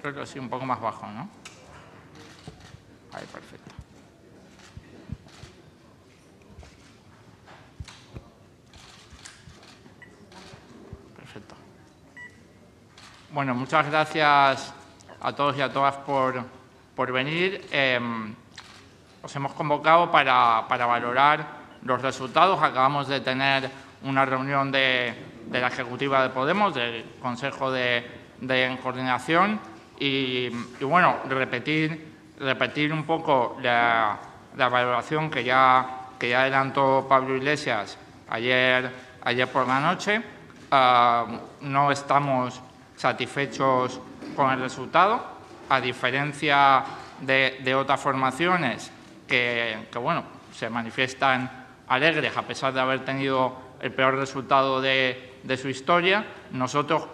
Creo que sí, un poco más bajo, ¿no? Ahí, perfecto. Perfecto. Bueno, muchas gracias a todos y a todas por venir. Os hemos convocado para valorar los resultados. Acabamos de tener una reunión de la Ejecutiva de Podemos, del Consejo de Coordinación, y bueno, repetir un poco la valoración que ya adelantó Pablo Iglesias ayer por la noche. No estamos satisfechos con el resultado, a diferencia de otras formaciones que bueno, se manifiestan alegres a pesar de haber tenido el peor resultado de su historia. Nosotros,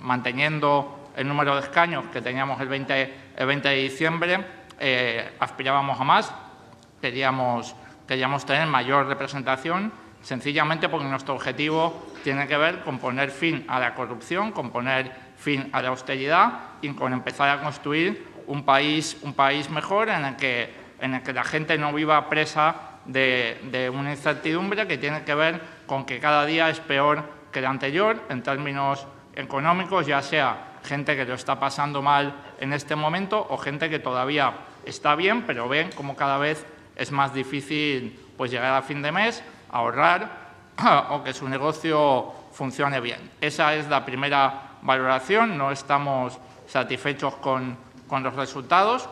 manteniendo el número de escaños que teníamos el 20 de diciembre, aspirábamos a más, queríamos tener mayor representación, sencillamente porque nuestro objetivo tiene que ver con poner fin a la corrupción, con poner fin a la austeridad y con empezar a construir un país mejor en el que la gente no viva presa de una incertidumbre que tiene que ver con que cada día es peor que el anterior en términos económicos, ya sea gente que lo está pasando mal en este momento o gente que todavía está bien, pero ven como cada vez es más difícil pues llegar a fin de mes, ahorrar o que su negocio funcione bien. Esa es la primera valoración. No estamos satisfechos con los resultados.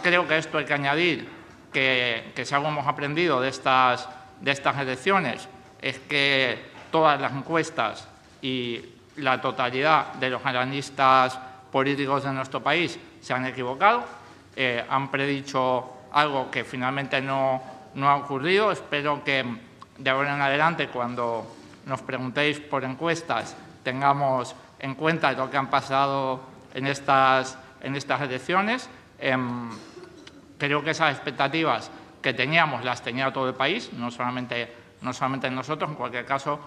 Creo que esto hay que añadir que si algo hemos aprendido de estas elecciones es que todas las encuestas y la totalidad de los analistas políticos de nuestro país se han equivocado, han predicho algo que finalmente no ha ocurrido. Espero que de ahora en adelante, cuando nos preguntéis por encuestas, tengamos en cuenta lo que han pasado en estas elecciones. Creo que esas expectativas que teníamos las tenía todo el país, no solamente nosotros. En cualquier caso,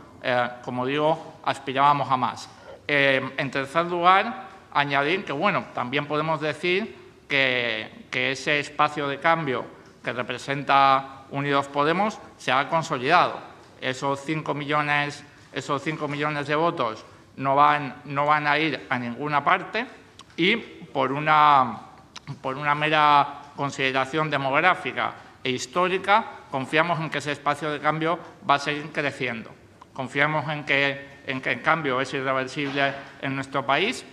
como digo, aspirábamos a más. En tercer lugar, añadir que bueno, también podemos decir que ese espacio de cambio que representa Unidos Podemos se ha consolidado. Esos 5 millones de votos no van a ir a ninguna parte y por una mera consideración demográfica e histórica, confiamos en que ese espacio de cambio va a seguir creciendo. Confiamos en que el cambio es irreversible en nuestro país,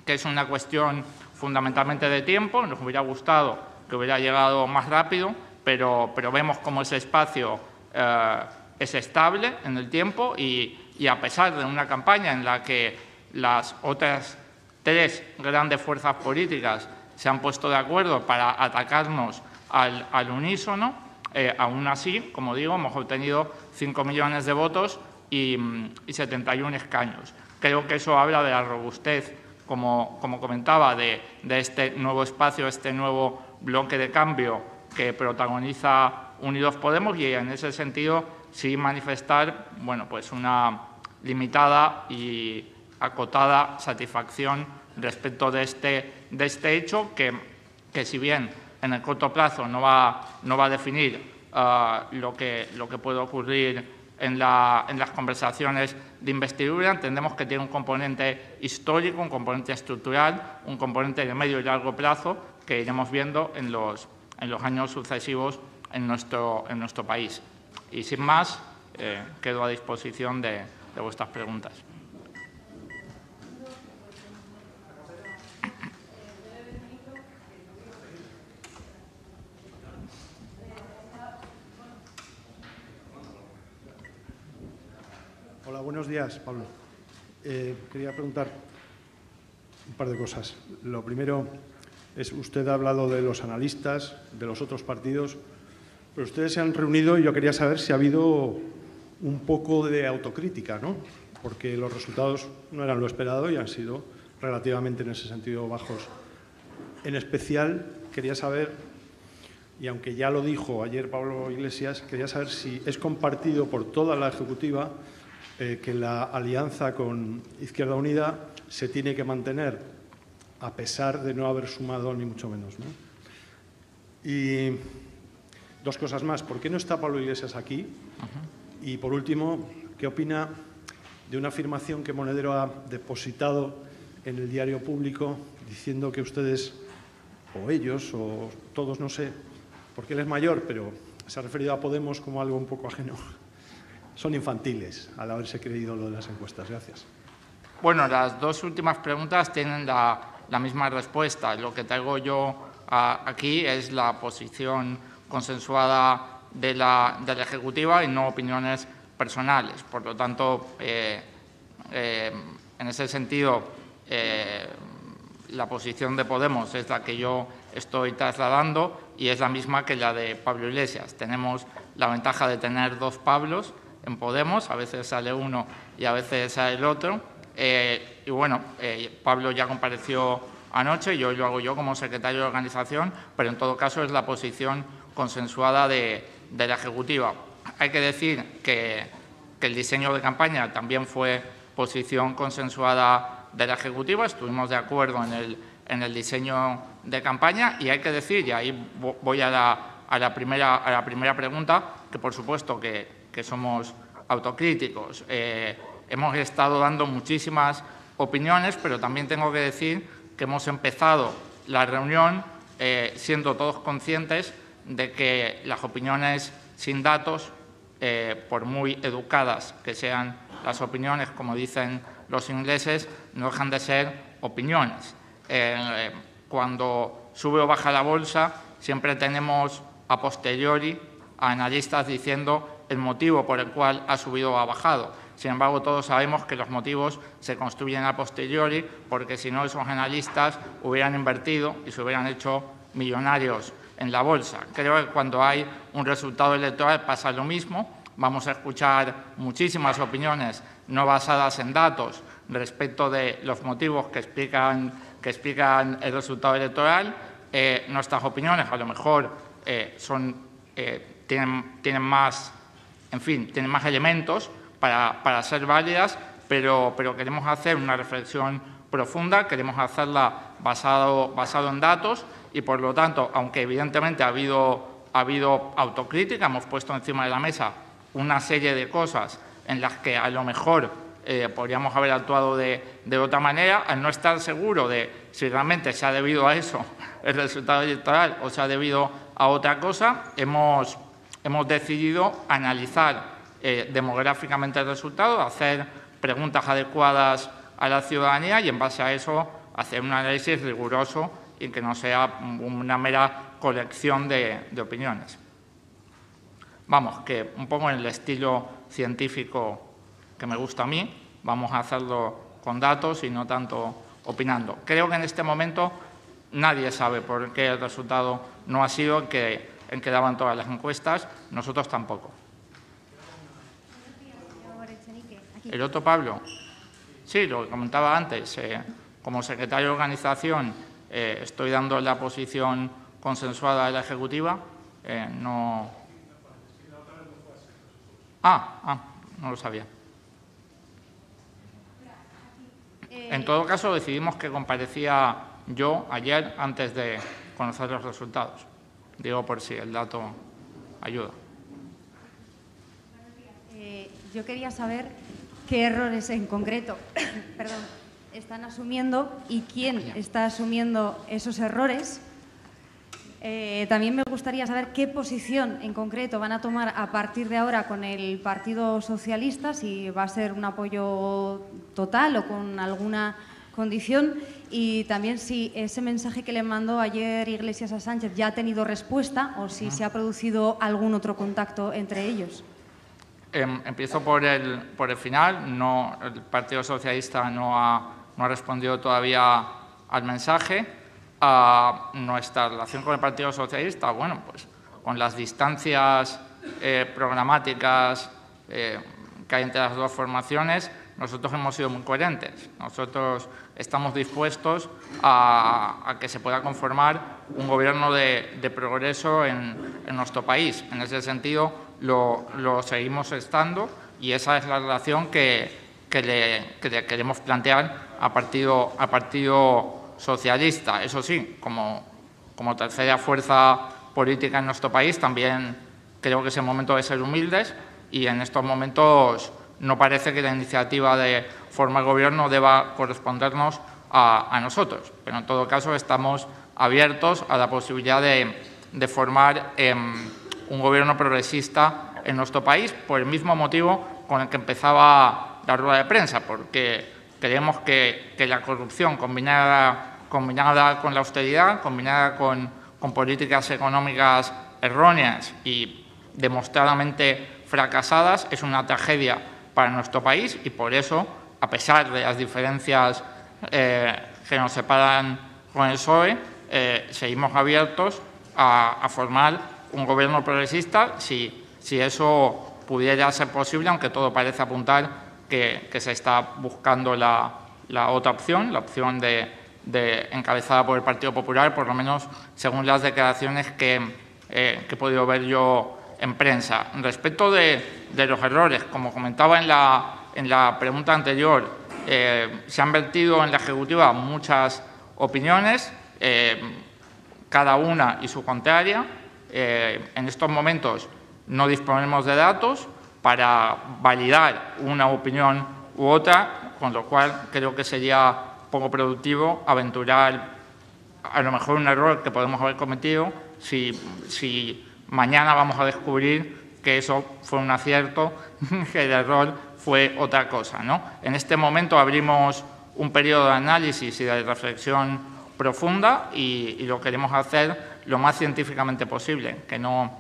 que es una cuestión fundamentalmente de tiempo. Nos hubiera gustado que hubiera llegado más rápido, pero vemos cómo ese espacio es estable en el tiempo y a pesar de una campaña en la que las otras tres grandes fuerzas políticas se han puesto de acuerdo para atacarnos al unísono, aún así, como digo, hemos obtenido 5 millones de votos y 71 escaños. Creo que eso habla de la robustez, como comentaba, de este nuevo espacio, este nuevo bloque de cambio que protagoniza Unidos Podemos, y en ese sentido sí manifestar pues una limitada y acotada satisfacción respecto de este hecho que si bien en el corto plazo no va a definir lo que puede ocurrir en las conversaciones de investidura, entendemos que tiene un componente histórico, un componente estructural, un componente de medio y largo plazo que iremos viendo en los años sucesivos en nuestro país. Y sin más, quedo a disposición de vuestras preguntas. Hola, buenos días, Pablo. Quería preguntar un par de cosas. Lo primero es, usted ha hablado de los analistas, de los otros partidos, pero ustedes se han reunido y yo quería saber si ha habido un poco de autocrítica, ¿no? Porque los resultados no eran lo esperado y han sido relativamente en ese sentido bajos. En especial, quería saber, y aunque ya lo dijo ayer Pablo Iglesias, quería saber si es compartido por toda la Ejecutiva que la alianza con Izquierda Unida se tiene que mantener a pesar de no haber sumado ni mucho menos, ¿no? Y dos cosas más. ¿Por qué no está Pablo Iglesias aquí? Y, por último, ¿qué opina de una afirmación que Monedero ha depositado en el diario público diciendo que ustedes, o ellos, o todos, no sé, porque él es mayor, pero se ha referido a Podemos como algo un poco ajeno, son infantiles al haberse creído lo de las encuestas? Gracias. Bueno, las dos últimas preguntas tienen la misma respuesta. Lo que traigo yo aquí es la posición consensuada de la Ejecutiva y no opiniones personales. Por lo tanto, en ese sentido, la posición de Podemos es la que yo estoy trasladando y es la misma que la de Pablo Iglesias. Tenemos la ventaja de tener dos Pablos en Podemos, a veces sale uno y a veces sale el otro. Y bueno, Pablo ya compareció anoche y hoy lo hago yo como secretario de organización, pero en todo caso es la posición consensuada de la Ejecutiva. Hay que decir que el diseño de campaña también fue posición consensuada de la Ejecutiva, estuvimos de acuerdo en el diseño de campaña y hay que decir, y ahí voy a la primera pregunta, que por supuesto que somos autocríticos. Hemos estado dando muchísimas opiniones, pero también tengo que decir que hemos empezado la reunión siendo todos conscientes de que las opiniones sin datos, por muy educadas que sean las opiniones, como dicen los ingleses, no dejan de ser opiniones. Cuando sube o baja la bolsa, siempre tenemos a posteriori a analistas diciendo el motivo por el cual ha subido o ha bajado. Sin embargo, todos sabemos que los motivos se construyen a posteriori porque si no, esos analistas hubieran invertido y se hubieran hecho millonarios en la bolsa. Creo que cuando hay un resultado electoral pasa lo mismo. Vamos a escuchar muchísimas opiniones no basadas en datos respecto de los motivos que explican el resultado electoral. Nuestras opiniones a lo mejor tienen más, en fin, tienen más elementos para ser válidas, pero queremos hacer una reflexión profunda, queremos hacerla basado en datos y, por lo tanto, aunque evidentemente ha habido autocrítica, hemos puesto encima de la mesa una serie de cosas en las que a lo mejor podríamos haber actuado de otra manera, al no estar seguro de si realmente se ha debido a eso el resultado electoral o se ha debido a otra cosa, hemos decidido analizar demográficamente el resultado, hacer preguntas adecuadas a la ciudadanía y, en base a eso, hacer un análisis riguroso y que no sea una mera colección de opiniones. Vamos, que un poco en el estilo científico que me gusta a mí, vamos a hacerlo con datos y no tanto opinando. Creo que en este momento nadie sabe por qué el resultado no ha sido en que daban todas las encuestas, nosotros tampoco. ¿El otro Pablo? Sí, lo que comentaba antes. Como secretario de organización estoy dando la posición consensuada de la Ejecutiva. No lo sabía. En todo caso, decidimos que comparecía yo ayer antes de conocer los resultados. Digo por si el dato ayuda. Yo quería saber qué errores en concreto están asumiendo y quién está asumiendo esos errores. También me gustaría saber qué posición en concreto van a tomar a partir de ahora con el Partido Socialista, si va a ser un apoyo total o con alguna condición, y también si ese mensaje que le mandó ayer Iglesias a Sánchez ya ha tenido respuesta o si se ha producido algún otro contacto entre ellos. Empiezo por el final. No, el Partido Socialista no ha respondido todavía al mensaje. Nuestra relación con el Partido Socialista, bueno, pues con las distancias programáticas que hay entre las dos formaciones, nosotros hemos sido muy coherentes. Nosotros estamos dispuestos a que se pueda conformar un gobierno de progreso en nuestro país. En ese sentido, lo seguimos estando y esa es la relación que le queremos plantear al Partido socialista. Eso sí, como tercera fuerza política en nuestro país, también creo que es el momento de ser humildes y en estos momentos no parece que la iniciativa de formar gobierno deba correspondernos a nosotros. Pero en todo caso estamos abiertos a la posibilidad de formar un gobierno progresista en nuestro país por el mismo motivo con el que empezaba la rueda de prensa, porque creemos que la corrupción combinada con la austeridad, combinada con políticas económicas erróneas y demostradamente fracasadas, es una tragedia para nuestro país y por eso, a pesar de las diferencias que nos separan con el PSOE, seguimos abiertos a formar un gobierno progresista si eso pudiera ser posible, aunque todo parece apuntar que se está buscando la otra opción, la opción encabezada por el Partido Popular, por lo menos según las declaraciones que he podido ver yo en prensa. Respecto de los errores, como comentaba en la pregunta anterior, se han vertido en la Ejecutiva muchas opiniones, cada una y su contraria. En estos momentos no disponemos de datos para validar una opinión u otra, con lo cual creo que sería poco productivo aventurar a lo mejor un error que podemos haber cometido si mañana vamos a descubrir que eso fue un acierto, que el error fue otra cosa, ¿no? En este momento abrimos un periodo de análisis y de reflexión profunda y lo queremos hacer lo más científicamente posible, que no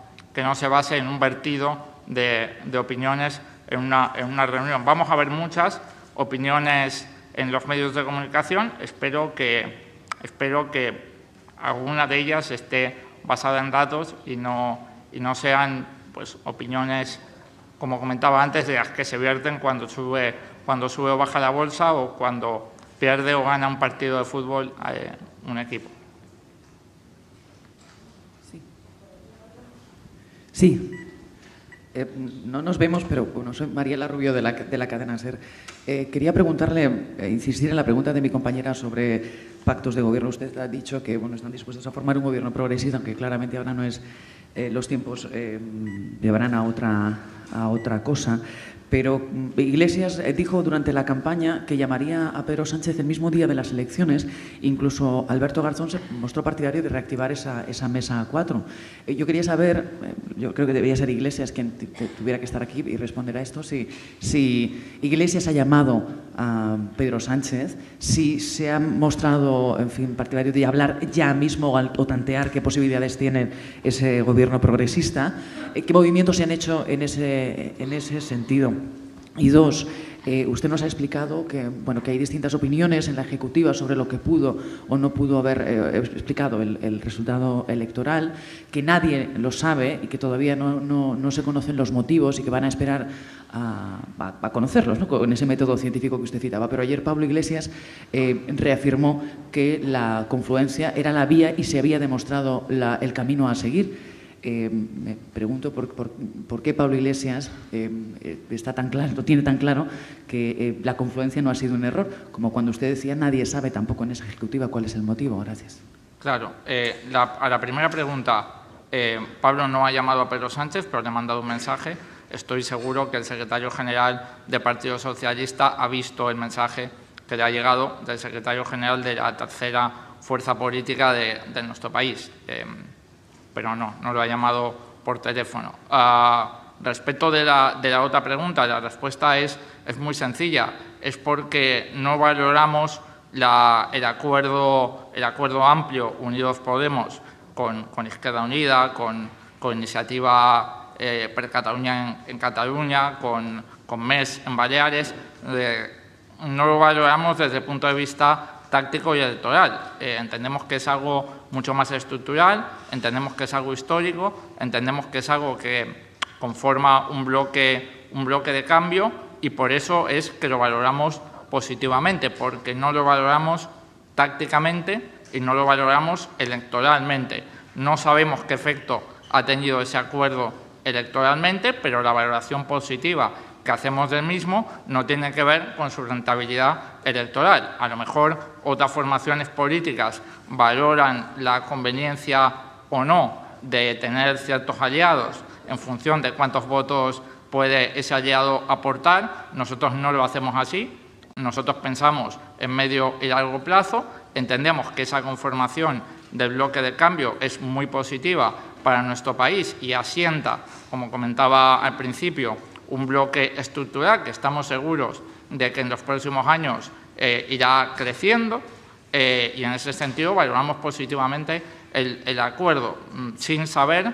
se base en un vertido de opiniones en una reunión. Vamos a ver muchas opiniones en los medios de comunicación. Espero que alguna de ellas esté basada en datos y no sean pues opiniones, como comentaba antes, de las que se vierten cuando sube o baja la bolsa o cuando pierde o gana un partido de fútbol un equipo. Sí. No nos vemos, pero bueno, soy Mariela Rubio de la cadena SER. Quería preguntarle, insistir en la pregunta de mi compañera sobre pactos de gobierno. Usted ha dicho que están dispuestos a formar un gobierno progresista, aunque claramente ahora no es, los tiempos llevarán a otra cosa. Pero Iglesias dijo durante la campaña que llamaría a Pedro Sánchez el mismo día de las elecciones. Incluso Alberto Garzón se mostró partidario de reactivar esa mesa 4. Yo quería saber, yo creo que debería ser Iglesias quien tuviera que estar aquí y responder a esto, si Iglesias ha llamado a Pedro Sánchez, si se ha mostrado, en fin, partidario de hablar ya mismo o tantear qué posibilidades tiene ese gobierno progresista, qué movimientos se han hecho en ese sentido. Y dos, usted nos ha explicado que hay distintas opiniones en la Ejecutiva sobre lo que pudo o no pudo haber explicado el resultado electoral, que nadie lo sabe y que todavía no se conocen los motivos y que van a esperar a conocerlos, ¿no?, con ese método científico que usted citaba. Pero ayer Pablo Iglesias reafirmó que la confluencia era la vía y se había demostrado el camino a seguir. Me pregunto por qué Pablo Iglesias está tan claro, tiene tan claro que la confluencia no ha sido un error, como cuando usted decía nadie sabe tampoco en esa Ejecutiva cuál es el motivo. Gracias. Claro, a la primera pregunta, Pablo no ha llamado a Pedro Sánchez, pero le ha mandado un mensaje. Estoy seguro que el secretario general del Partido Socialista ha visto el mensaje que le ha llegado del secretario general de la tercera fuerza política de nuestro país. Pero no lo ha llamado por teléfono. Respecto de la otra pregunta, la respuesta es muy sencilla. Es porque no valoramos el acuerdo amplio Unidos Podemos con Izquierda Unida, con Iniciativa per Catalunya en Cataluña, con MES en Baleares. No lo valoramos desde el punto de vista táctico y electoral. Entendemos que es algo mucho más estructural, entendemos que es algo histórico, entendemos que es algo que conforma un bloque de cambio y por eso es que lo valoramos positivamente, porque no lo valoramos tácticamente y no lo valoramos electoralmente. No sabemos qué efecto ha tenido ese acuerdo electoralmente, pero la valoración positiva que hacemos del mismo no tiene que ver con su rentabilidad electoral. A lo mejor otras formaciones políticas valoran la conveniencia o no de tener ciertos aliados en función de cuántos votos puede ese aliado aportar. Nosotros no lo hacemos así. Nosotros pensamos en medio y largo plazo. Entendemos que esa conformación del bloque de cambio es muy positiva para nuestro país y asienta, como comentaba al principio, un bloque estructural que estamos seguros de que en los próximos años irá creciendo y en ese sentido valoramos positivamente el acuerdo, sin saber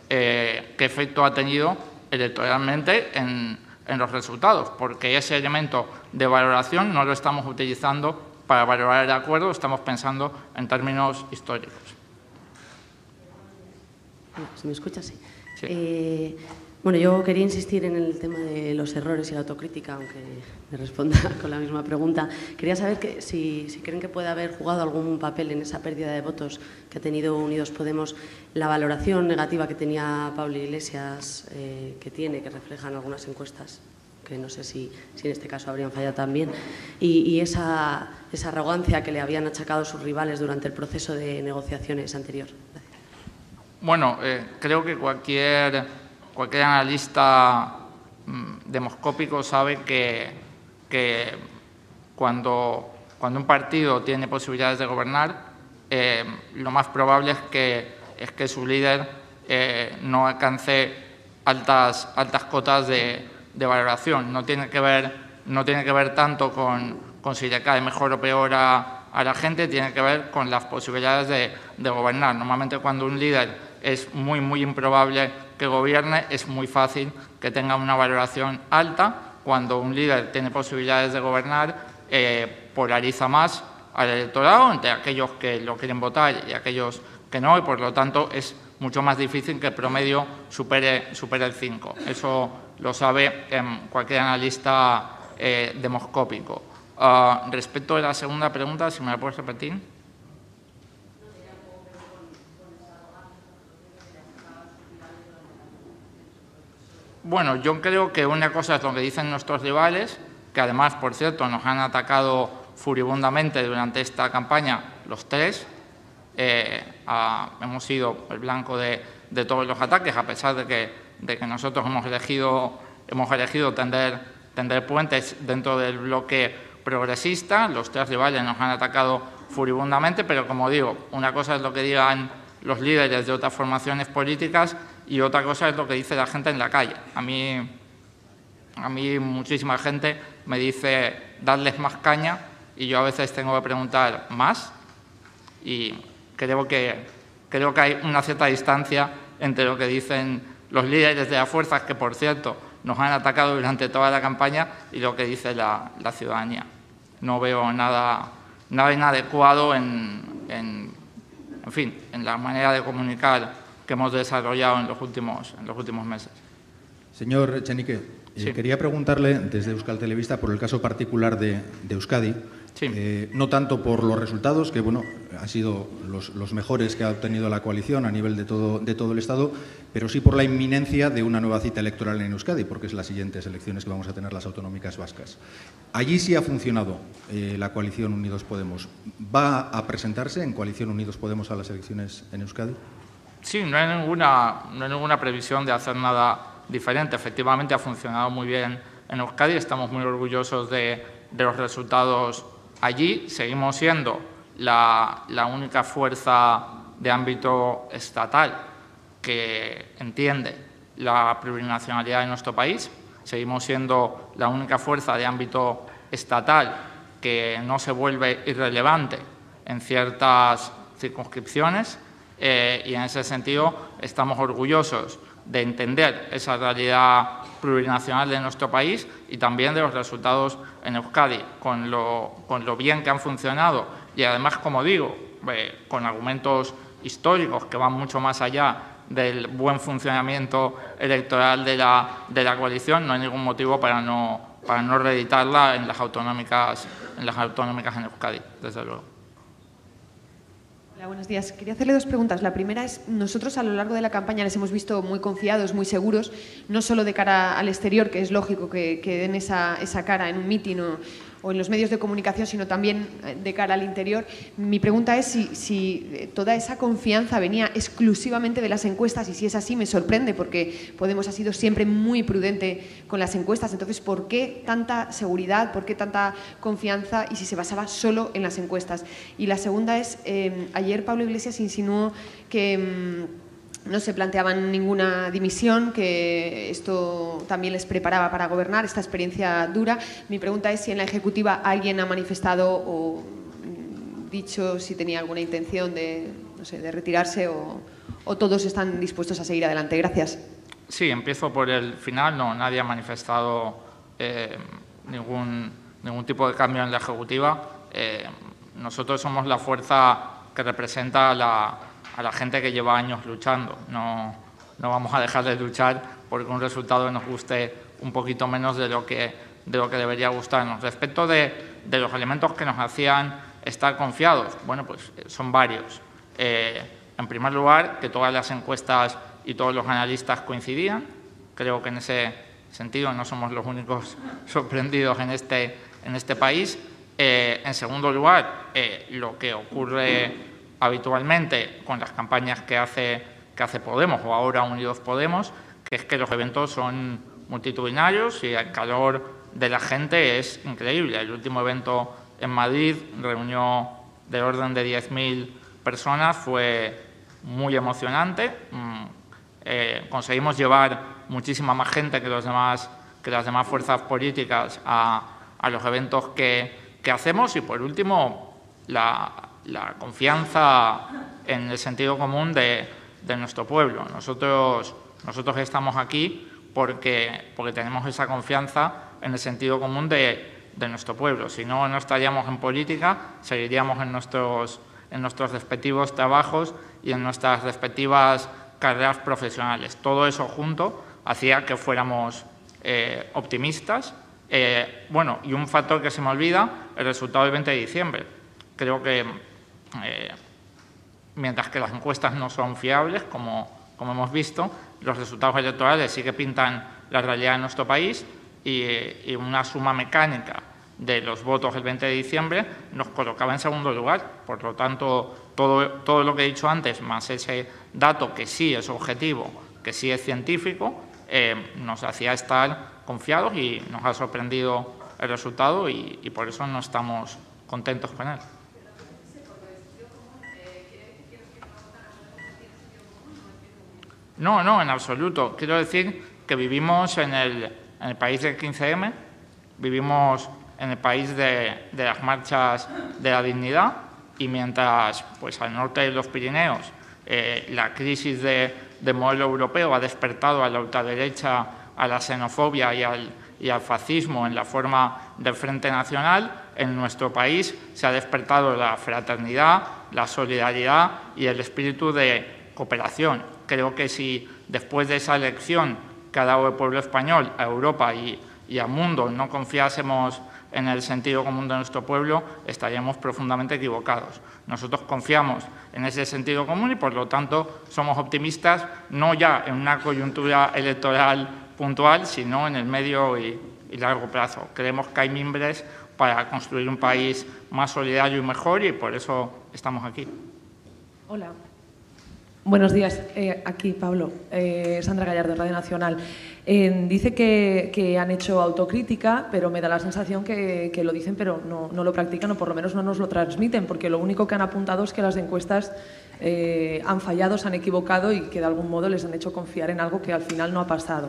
qué efecto ha tenido electoralmente en los resultados, porque ese elemento de valoración no lo estamos utilizando para valorar el acuerdo, estamos pensando en términos históricos. ¿Se me escucha? Sí. Sí. Bueno, yo quería insistir en el tema de los errores y la autocrítica, aunque me responda con la misma pregunta. Quería saber si creen que puede haber jugado algún papel en esa pérdida de votos que ha tenido Unidos Podemos, la valoración negativa que tenía Pablo Iglesias, que reflejan algunas encuestas, que no sé si en este caso habrían fallado también, y esa arrogancia que le habían achacado sus rivales durante el proceso de negociaciones anterior. Gracias. Bueno, creo que cualquier analista demoscópico sabe que cuando un partido tiene posibilidades de gobernar, lo más probable es que su líder no alcance altas cotas de valoración. No tiene que ver tanto con si le cae mejor o peor a la gente, tiene que ver con las posibilidades de gobernar. Normalmente cuando un líder es muy, muy improbable que gobierne, es muy fácil que tenga una valoración alta. Cuando un líder tiene posibilidades de gobernar, polariza más al electorado entre aquellos que lo quieren votar y aquellos que no, y por lo tanto es mucho más difícil que el promedio supere el 5. Eso lo sabe cualquier analista demoscópico. Respecto de la segunda pregunta, si me la puedes repetir. Bueno, yo creo que una cosa es lo que dicen nuestros rivales, que además, por cierto, nos han atacado furibundamente durante esta campaña los tres. Hemos sido el blanco de todos los ataques, a pesar de que nosotros hemos elegido tender puentes dentro del bloque progresista. Los tres rivales nos han atacado furibundamente, pero como digo, una cosa es lo que digan los líderes de otras formaciones políticas y otra cosa es lo que dice la gente en la calle. A mí muchísima gente me dice darles más caña y yo a veces tengo que preguntar ¿más? Y creo que hay una cierta distancia entre lo que dicen los líderes de las fuerzas, que por cierto nos han atacado durante toda la campaña, y lo que dice la ciudadanía. No veo nada inadecuado en la manera de comunicar que hemos desarrollado en los últimos meses. Señor Echenique, Sí. Quería preguntarle desde Euskal Telebista por el caso particular de Euskadi. Sí. No tanto por los resultados, que bueno, han sido los mejores que ha obtenido la coalición a nivel de todo el Estado, pero sí por la inminencia de una nueva cita electoral en Euskadi, porque es las siguientes elecciones que vamos a tener, las autonómicas vascas. Allí sí ha funcionado la coalición Unidos Podemos. ¿Va a presentarse en coalición Unidos Podemos a las elecciones en Euskadi? Sí, no hay ninguna previsión de hacer nada diferente. Efectivamente ha funcionado muy bien en Euskadi, estamos muy orgullosos de los resultados allí. Seguimos siendo la única fuerza de ámbito estatal que entiende la plurinacionalidad de nuestro país. Seguimos siendo la única fuerza de ámbito estatal que no se vuelve irrelevante en ciertas circunscripciones y en ese sentido estamos orgullosos de entender esa realidad plurinacional de nuestro país y también de los resultados en Euskadi, con lo bien que han funcionado y además, como digo, con argumentos históricos que van mucho más allá del buen funcionamiento electoral de la coalición. No hay ningún motivo para no reeditarla en las autonómicas en Euskadi, desde luego. Hola, buenos días. Quería hacerle dos preguntas. La primera es, nosotros a lo largo de la campaña les hemos visto muy confiados, muy seguros, no solo de cara al exterior, que es lógico que den esa cara en un mitin o en los medios de comunicación, sino también de cara al interior. Mi pregunta es si toda esa confianza venía exclusivamente de las encuestas, y si es así me sorprende, porque Podemos ha sido siempre muy prudente con las encuestas. Entonces, ¿por qué tanta seguridad, por qué tanta confianza, y si se basaba solo en las encuestas? Y la segunda es, ayer Pablo Iglesias insinuó que no se planteaban ninguna dimisión, que esto también les preparaba para gobernar, esta experiencia dura. Mi pregunta es si en la Ejecutiva alguien ha manifestado o dicho si tenía alguna intención de, no sé, de retirarse, o todos están dispuestos a seguir adelante. Gracias. Sí, empiezo por el final. No, nadie ha manifestado ningún tipo de cambio en la Ejecutiva. Nosotros somos la fuerza que representa a la gente que lleva años luchando. No vamos a dejar de luchar porque un resultado nos guste un poquito menos de lo que debería gustarnos. Respecto de los elementos que nos hacían estar confiados, bueno, pues son varios. En primer lugar, que todas las encuestas y todos los analistas coincidían. Creo que en ese sentido no somos los únicos sorprendidos en este país. En segundo lugar, lo que ocurre habitualmente con las campañas que hace Podemos, o ahora Unidos Podemos, que es que los eventos son multitudinarios y el calor de la gente es increíble. El último evento en Madrid reunió del orden de 10.000 personas, fue muy emocionante. Conseguimos llevar muchísima más gente que las demás fuerzas políticas a los eventos que hacemos. Y por último, la confianza en el sentido común de nuestro pueblo. Nosotros estamos aquí porque tenemos esa confianza en el sentido común de nuestro pueblo. Si no, no estaríamos en política, seguiríamos en nuestros respectivos trabajos y en nuestras respectivas carreras profesionales. Todo eso junto hacía que fuéramos optimistas. Bueno, y un factor que se me olvida, el resultado del 20 de diciembre. Creo que mientras que las encuestas no son fiables, como hemos visto, los resultados electorales sí que pintan la realidad de nuestro país, y una suma mecánica de los votos el 20 de diciembre nos colocaba en segundo lugar. Por lo tanto, todo lo que he dicho antes, más ese dato que sí es objetivo, que sí es científico, nos hacía estar confiados, y nos ha sorprendido el resultado, y por eso no estamos contentos con él. No, en absoluto. Quiero decir que vivimos en el país del 15M, vivimos en el país de las marchas de la dignidad, y mientras pues, al norte de los Pirineos la crisis de modelo europeo ha despertado a la ultraderecha, a la xenofobia y al fascismo en la forma del Frente Nacional, en nuestro país se ha despertado la fraternidad, la solidaridad y el espíritu de cooperación. Creo que si después de esa elección que ha dado el pueblo español a Europa y al mundo no confiásemos en el sentido común de nuestro pueblo, estaríamos profundamente equivocados. Nosotros confiamos en ese sentido común y, por lo tanto, somos optimistas, no ya en una coyuntura electoral puntual, sino en el medio y largo plazo. Creemos que hay mimbres para construir un país más solidario y mejor, y por eso estamos aquí. Hola. Buenos días. Aquí, Pablo. Sandra Gallardo, Radio Nacional. Dice que han hecho autocrítica, pero me da la sensación que lo dicen, pero no lo practican, o por lo menos no nos lo transmiten, porque lo único que han apuntado es que las encuestas han fallado, se han equivocado, y que de algún modo les han hecho confiar en algo que al final no ha pasado.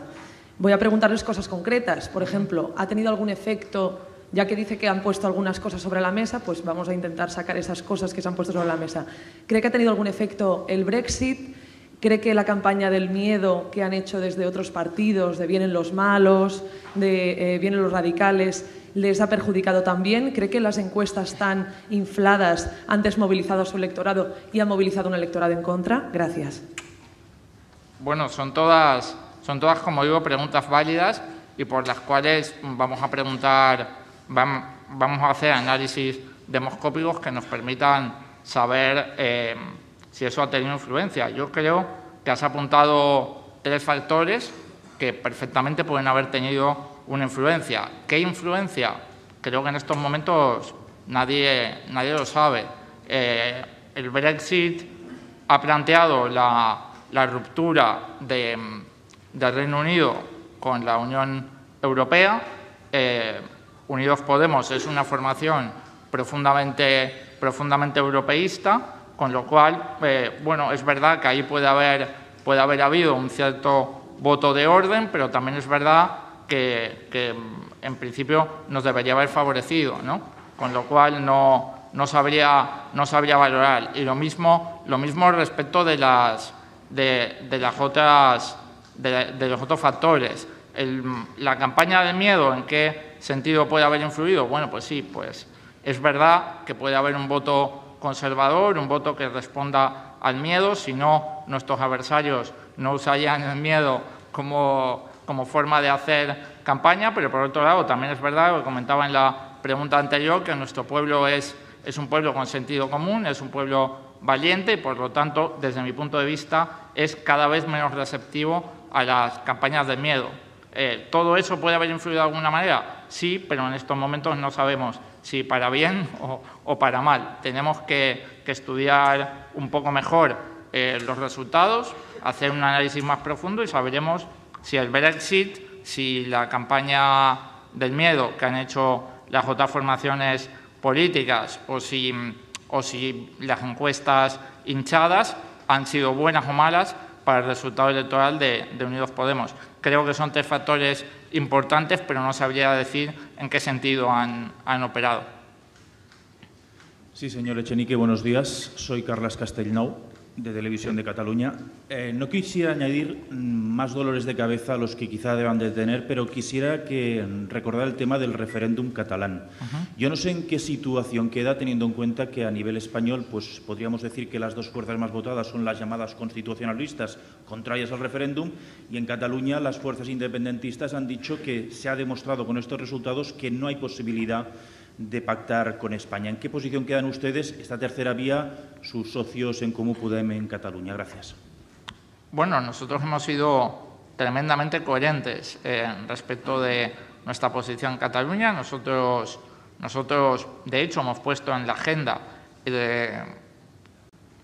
Voy a preguntarles cosas concretas. Por ejemplo, ¿ha tenido algún efecto? Ya que dice que han puesto algunas cosas sobre la mesa, pues vamos a intentar sacar esas cosas que se han puesto sobre la mesa. ¿Cree que ha tenido algún efecto el Brexit? ¿Cree que la campaña del miedo que han hecho desde otros partidos, de vienen los malos, de vienen los radicales, les ha perjudicado también? ¿Cree que las encuestas tan infladas han desmovilizado a su electorado y han movilizado un electorado en contra? Gracias. Bueno, son todas, como digo, preguntas válidas, y por las cuales vamos a hacer análisis demoscópicos que nos permitan saber si eso ha tenido influencia. Yo creo que has apuntado 3 factores que perfectamente pueden haber tenido una influencia. ¿Qué influencia? Creo que en estos momentos nadie lo sabe. El Brexit ha planteado la ruptura del Reino Unido con la Unión Europea. Unidos Podemos es una formación profundamente europeísta, con lo cual, bueno, es verdad que ahí puede haber habido un cierto voto de orden, pero también es verdad que en principio nos debería haber favorecido, ¿no? Con lo cual no sabría valorar. Y lo mismo respecto de los otros factores. La campaña del miedo, ¿en qué sentido puede haber influido? Bueno, pues sí, pues es verdad que puede haber un voto conservador, un voto que responda al miedo, si no, nuestros adversarios no usarían el miedo como forma de hacer campaña, pero por otro lado también es verdad, lo que comentaba en la pregunta anterior, que nuestro pueblo es un pueblo con sentido común, es un pueblo valiente y, por lo tanto, desde mi punto de vista, es cada vez menos receptivo a las campañas de miedo. ¿Todo eso puede haber influido de alguna manera? Sí, pero en estos momentos no sabemos si para bien o para mal. Tenemos que estudiar un poco mejor los resultados, hacer un análisis más profundo y sabremos si el Brexit, si la campaña del miedo que han hecho las otras formaciones políticas o si las encuestas hinchadas han sido buenas o malas para el resultado electoral de Unidos Podemos. Creo que son 3 factores importantes, pero no sabría decir en qué sentido han operado. Sí, señor Echenique, buenos días. Soy Carles Castellnou, de Televisión de Cataluña. No quisiera añadir más dolores de cabeza a los que quizá deban de tener, pero quisiera recordar el tema del referéndum catalán. Yo no sé en qué situación queda, teniendo en cuenta que a nivel español pues podríamos decir que las 2 fuerzas más votadas son las llamadas constitucionalistas, contrarias al referéndum, y en Cataluña las fuerzas independentistas han dicho que se ha demostrado con estos resultados que no hay posibilidad de pactar con España. ¿En qué posición quedan ustedes, esta tercera vía, sus socios en Comú Podem en Cataluña? Gracias. Bueno, nosotros hemos sido tremendamente coherentes respecto de nuestra posición en Cataluña. Nosotros, de hecho, hemos puesto en la agenda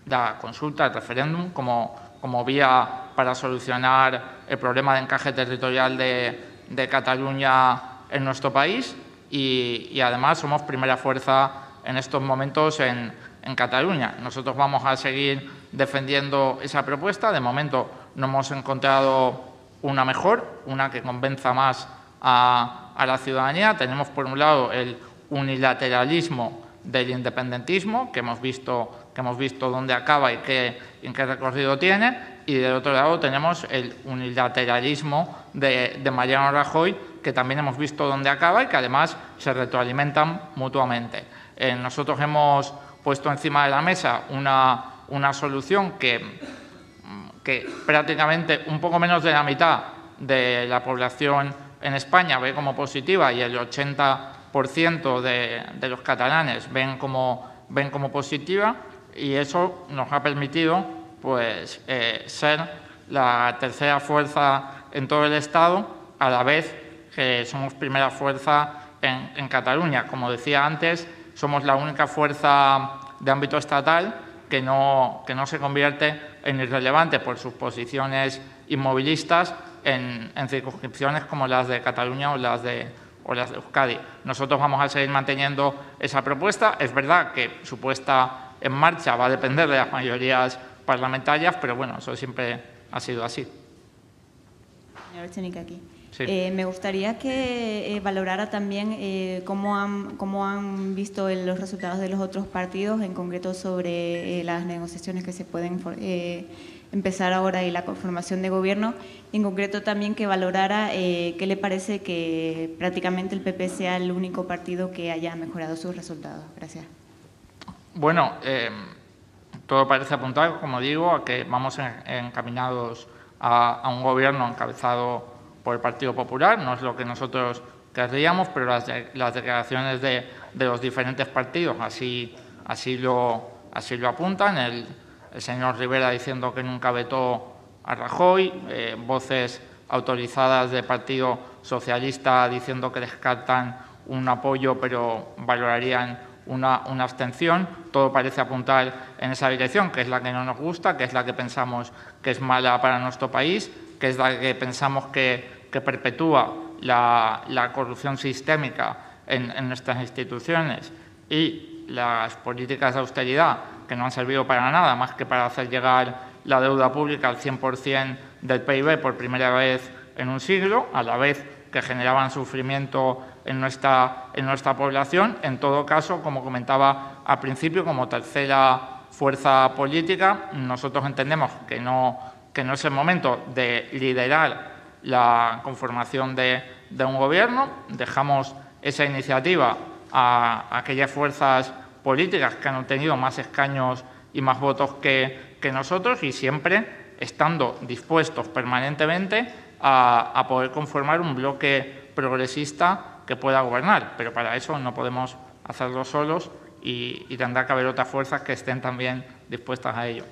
la consulta, el referéndum, como vía para solucionar el problema de encaje territorial de Cataluña en nuestro país. Y además somos primera fuerza en estos momentos en Cataluña. Nosotros vamos a seguir defendiendo esa propuesta. De momento no hemos encontrado una mejor, una que convenza más a la ciudadanía. Tenemos, por un lado, el unilateralismo del independentismo, que hemos visto dónde acaba y qué recorrido tiene, y del otro lado tenemos el unilateralismo de Mariano Rajoy, que también hemos visto dónde acaba y que además se retroalimentan mutuamente. Nosotros hemos puesto encima de la mesa una solución que prácticamente un poco menos de la mitad de la población en España ve como positiva y el 80% de los catalanes ven como positiva, y eso nos ha permitido pues, ser la tercera fuerza en todo el Estado, a la vez que somos primera fuerza en Cataluña. Como decía antes, somos la única fuerza de ámbito estatal que no se convierte en irrelevante por sus posiciones inmovilistas en circunscripciones como las de Cataluña o las de Euskadi. Nosotros vamos a seguir manteniendo esa propuesta. Es verdad que su puesta en marcha va a depender de las mayorías parlamentarias, pero bueno, eso siempre ha sido así. Señor Echenique, aquí. Sí. Me gustaría que valorara también cómo han visto los resultados de los otros partidos, en concreto sobre las negociaciones que se pueden empezar ahora y la conformación de gobierno. En concreto también que valorara qué le parece que prácticamente el PP sea el único partido que haya mejorado sus resultados. Gracias. Bueno, todo parece apuntar, como digo, a que vamos encaminados a un gobierno encabezado por el Partido Popular. No es lo que nosotros querríamos, pero las declaraciones de los diferentes partidos así lo así lo apuntan, el señor Rivera diciendo que nunca vetó a Rajoy, voces autorizadas del Partido Socialista diciendo que descartan un apoyo pero valorarían una abstención. Todo parece apuntar en esa dirección, que es la que no nos gusta, que es la que pensamos que es mala para nuestro país, que es la que pensamos que perpetúa la corrupción sistémica en nuestras instituciones y las políticas de austeridad que no han servido para nada más que para hacer llegar la deuda pública al 100% del PIB por primera vez en un siglo, a la vez que generaban sufrimiento en nuestra población. En todo caso, como comentaba al principio, como tercera fuerza política, nosotros entendemos que no es el momento de liderar la conformación de un gobierno. Dejamos esa iniciativa a aquellas fuerzas políticas que han obtenido más escaños y más votos que nosotros, y siempre estando dispuestos permanentemente a poder conformar un bloque progresista que pueda gobernar. Pero para eso no podemos hacerlo solos y tendrá que haber otras fuerzas que estén también dispuestas a ello.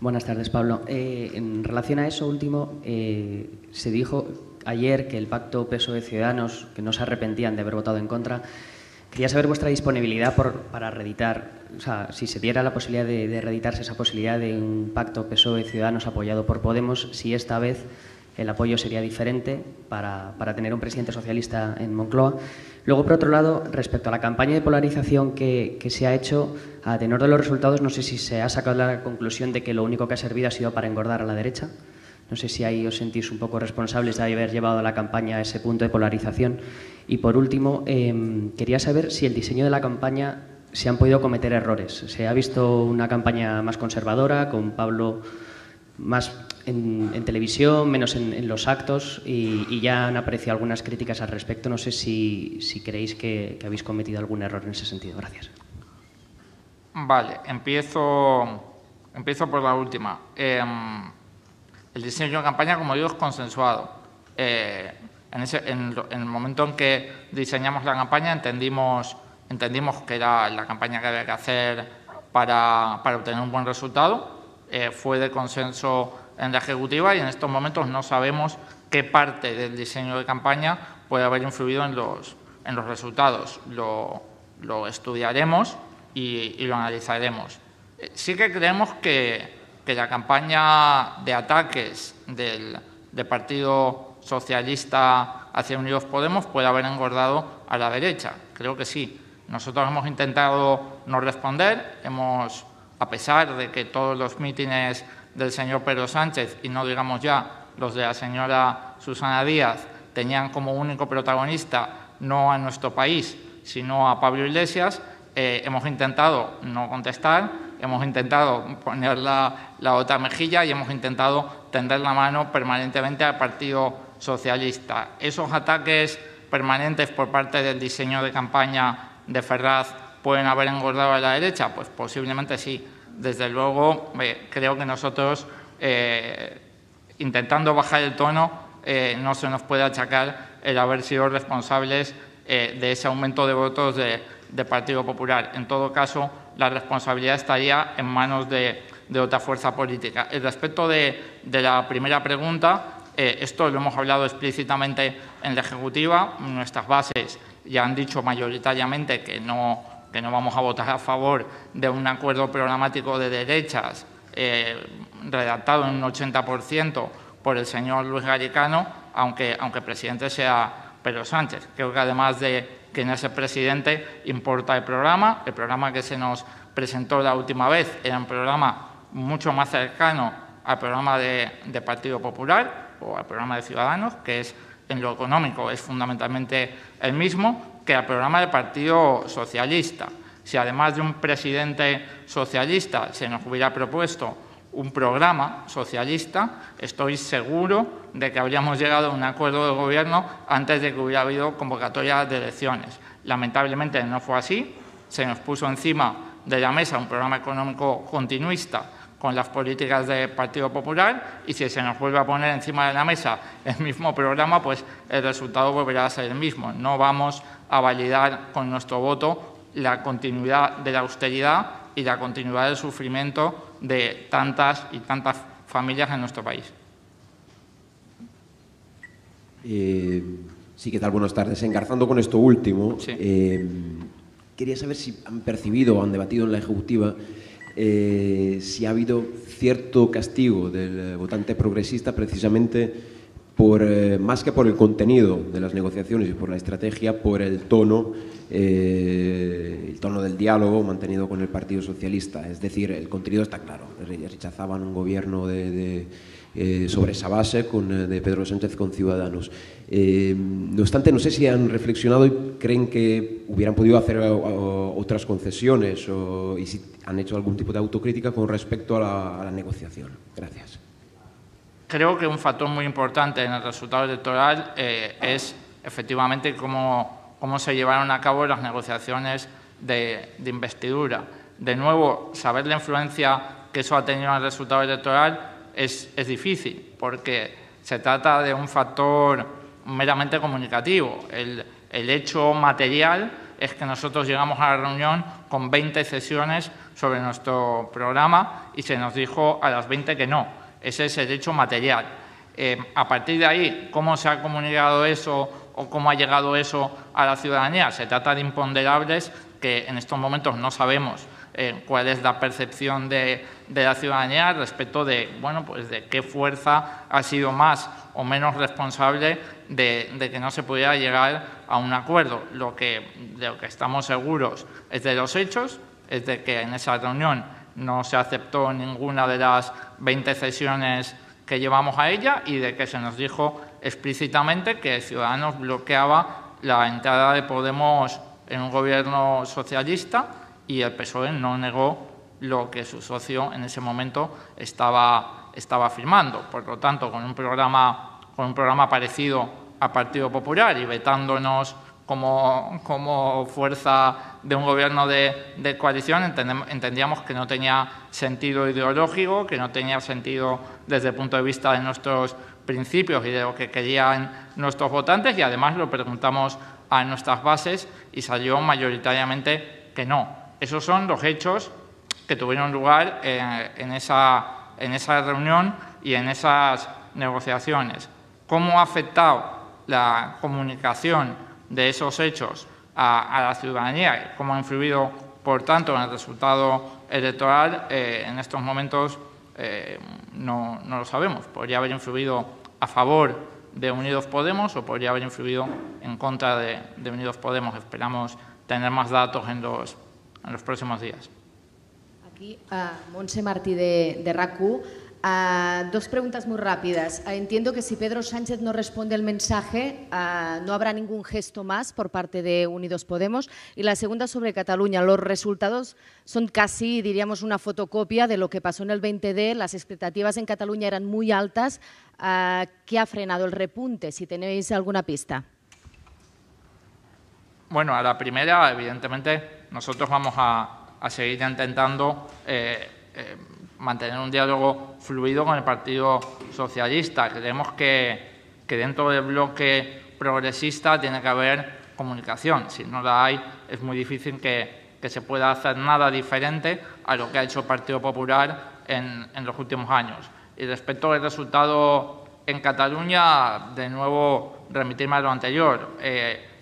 Buenas tardes, Pablo. En relación a eso último, se dijo ayer que el pacto PSOE-Ciudadanos, que no se arrepentían de haber votado en contra. Quería saber vuestra disponibilidad para reeditar, o sea, si se diera la posibilidad de reeditarse esa posibilidad de un pacto PSOE-Ciudadanos apoyado por Podemos, si esta vez el apoyo sería diferente para tener un presidente socialista en Moncloa. Luego, por otro lado, respecto a la campaña de polarización que se ha hecho, a tenor de los resultados, no sé si se ha sacado la conclusión de que lo único que ha servido ha sido para engordar a la derecha. No sé si ahí os sentís un poco responsables de haber llevado la campaña a ese punto de polarización. Y, por último, quería saber si el diseño de la campaña se han podido cometer errores. Se ha visto una campaña más conservadora, con Pablo más en televisión, menos en los actos, y ya han aparecido algunas críticas al respecto. No sé si creéis que habéis cometido algún error en ese sentido. Gracias. Vale, empiezo por la última. El diseño de campaña, como digo, es consensuado. En el momento en que diseñamos la campaña entendimos que era la campaña que había que hacer para obtener un buen resultado. Fue de consenso en la ejecutiva y en estos momentos no sabemos qué parte del diseño de campaña puede haber influido en los resultados. Lo estudiaremos y lo analizaremos. Sí que creemos que la campaña de ataques del Partido Socialista hacia Unidos Podemos puede haber engordado a la derecha. Creo que sí. Nosotros hemos intentado no responder, a pesar de que todos los mítines del señor Pedro Sánchez, y no digamos ya los de la señora Susana Díaz, tenían como único protagonista no a nuestro país, sino a Pablo Iglesias, hemos intentado no contestar, hemos intentado poner la otra mejilla y hemos intentado tender la mano permanentemente al Partido Socialista. ¿Esos ataques permanentes por parte del diseño de campaña de Ferraz pueden haber engordado a la derecha? Pues posiblemente sí. Desde luego, creo que nosotros, intentando bajar el tono, no se nos puede achacar el haber sido responsables de ese aumento de votos del Partido Popular. En todo caso, la responsabilidad estaría en manos de otra fuerza política. Respecto de la primera pregunta, esto lo hemos hablado explícitamente en la ejecutiva. Nuestras bases ya han dicho mayoritariamente que no vamos a votar a favor de un acuerdo programático de derechas redactado en un 80% por el señor Luis Garicano, aunque presidente sea Pedro Sánchez. Creo que además de quién es el presidente, importa el programa. El programa que se nos presentó la última vez era un programa mucho más cercano al programa de Partido Popular o al programa de Ciudadanos, que es en lo económico es fundamentalmente el mismo que al programa del Partido Socialista. Si además de un presidente socialista se nos hubiera propuesto un programa socialista, estoy seguro de que habríamos llegado a un acuerdo de gobierno antes de que hubiera habido convocatoria de elecciones. Lamentablemente no fue así. Se nos puso encima de la mesa un programa económico continuista con las políticas del Partido Popular, y si se nos vuelve a poner encima de la mesa el mismo programa, pues el resultado volverá a ser el mismo. No vamos a validar con nuestro voto la continuidad de la austeridad y la continuidad del sufrimiento de tantas y tantas familias en nuestro país. Sí, ¿qué tal? Buenas tardes. Engarzando con esto último, Sí. Quería saber si han percibido o han debatido en la Ejecutiva si ha habido cierto castigo del votante progresista precisamente más que por el contenido de las negociaciones y por la estrategia, por el tono del diálogo mantenido con el Partido Socialista. Es decir, el contenido está claro. Rechazaban un gobierno sobre esa base de Pedro Sánchez con Ciudadanos. No obstante, no sé si han reflexionado y creen que hubieran podido hacer otras concesiones y si han hecho algún tipo de autocrítica con respecto a la negociación. Gracias. Creo que un factor muy importante en el resultado electoral es efectivamente cómo se llevaron a cabo las negociaciones de investidura. De nuevo, saber la influencia que eso ha tenido en el resultado electoral es difícil, porque se trata de un factor meramente comunicativo. El hecho material es que nosotros llegamos a la reunión con 20 sesiones sobre nuestro programa y se nos dijo a las 20 que no. Ese es el hecho material. A partir de ahí, ¿cómo se ha comunicado eso o cómo ha llegado eso a la ciudadanía? Se trata de imponderables que en estos momentos no sabemos cuál es la percepción de la ciudadanía respecto de, bueno, pues de qué fuerza ha sido más o menos responsable de que no se pudiera llegar a un acuerdo. De lo que estamos seguros es de los hechos, es de que en esa reunión no se aceptó ninguna de las 20 sesiones que llevamos a ella y de que se nos dijo explícitamente que Ciudadanos bloqueaba la entrada de Podemos en un gobierno socialista y el PSOE no negó lo que su socio en ese momento estaba firmando. Por lo tanto, con un programa parecido al Partido Popular y vetándonos como fuerza de un gobierno de coalición, entendíamos que no tenía sentido ideológico, que no tenía sentido desde el punto de vista de nuestros principios y de lo que querían nuestros votantes, y además lo preguntamos a nuestras bases y salió mayoritariamente que no. Esos son los hechos que tuvieron lugar en esa reunión y en esas negociaciones. ¿Cómo ha afectado la comunicación de esos hechos a la ciudadanía? ¿Cómo ha influido, por tanto, en el resultado electoral? En estos momentos no lo sabemos. Podría haber influido a favor de Unidos Podemos o podría haber influido en contra de Unidos Podemos. Esperamos tener más datos en los próximos días. Aquí, Montse Martí de RAC1. Dos preguntas muy rápidas. Entiendo que si Pedro Sánchez no responde al mensaje, no habrá ningún gesto más por parte de Unidos Podemos. Y la segunda sobre Cataluña. Los resultados son casi, diríamos, una fotocopia de lo que pasó en el 20D. Las expectativas en Cataluña eran muy altas. ¿Qué ha frenado el repunte? Si tenéis alguna pista. Bueno, a la primera, evidentemente, nosotros vamos a seguir intentando mantener un diálogo fluido con el Partido Socialista. Creemos que dentro del bloque progresista tiene que haber comunicación. Si no la hay, es muy difícil que se pueda hacer nada diferente a lo que ha hecho el Partido Popular en los últimos años. Y respecto al resultado en Cataluña, de nuevo, remitirme a lo anterior.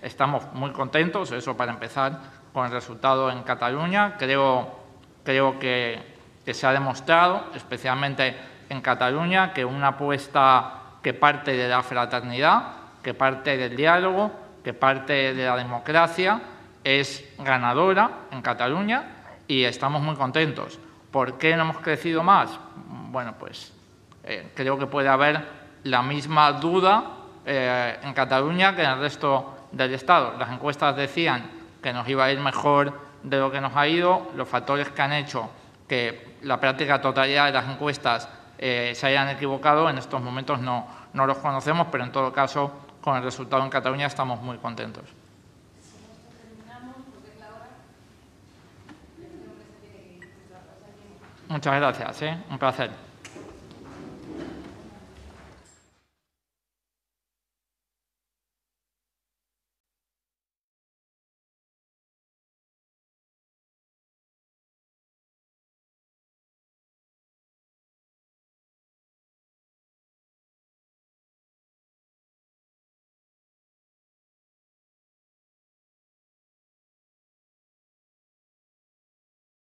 Estamos muy contentos, eso para empezar, con el resultado en Cataluña. Creo que se ha demostrado, especialmente en Cataluña, que una apuesta que parte de la fraternidad, que parte del diálogo, que parte de la democracia, es ganadora en Cataluña y estamos muy contentos. ¿Por qué no hemos crecido más? Bueno, pues creo que puede haber la misma duda en Cataluña que en el resto del Estado. Las encuestas decían que nos iba a ir mejor de lo que nos ha ido. Los factores que han hecho que la práctica totalidad de las encuestas se hayan equivocado, en estos momentos no los conocemos, pero en todo caso, con el resultado en Cataluña estamos muy contentos. Muchas gracias, un placer.